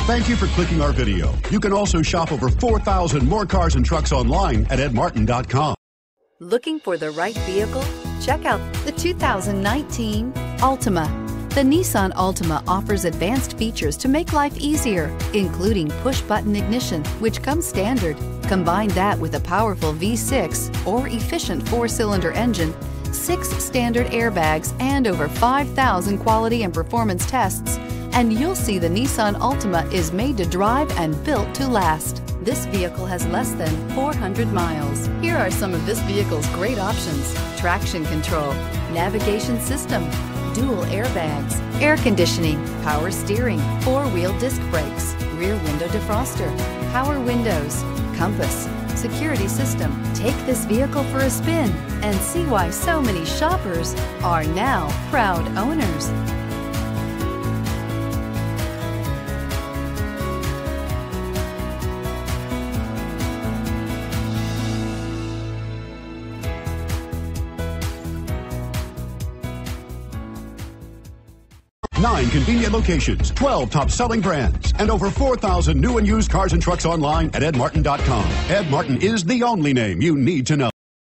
Thank you for clicking our video. You can also shop over 4,000 more cars and trucks online at edmartin.com. Looking for the right vehicle? Check out the 2019 Altima. The Nissan Altima offers advanced features to make life easier, including push-button ignition, which comes standard. Combine that with a powerful V6 or efficient 4-cylinder engine, 6 standard airbags, and over 5,000 quality and performance tests, and you'll see the Nissan Altima is made to drive and built to last. This vehicle has less than 400 miles. Here are some of this vehicle's great options: traction control, navigation system, dual airbags, air conditioning, power steering, 4-wheel disc brakes, rear window defroster, power windows, compass, security system. Take this vehicle for a spin and see why so many shoppers are now proud owners. Nine convenient locations, 12 top-selling brands, and over 4,000 new and used cars and trucks online at edmartin.com. Ed Martin is the only name you need to know.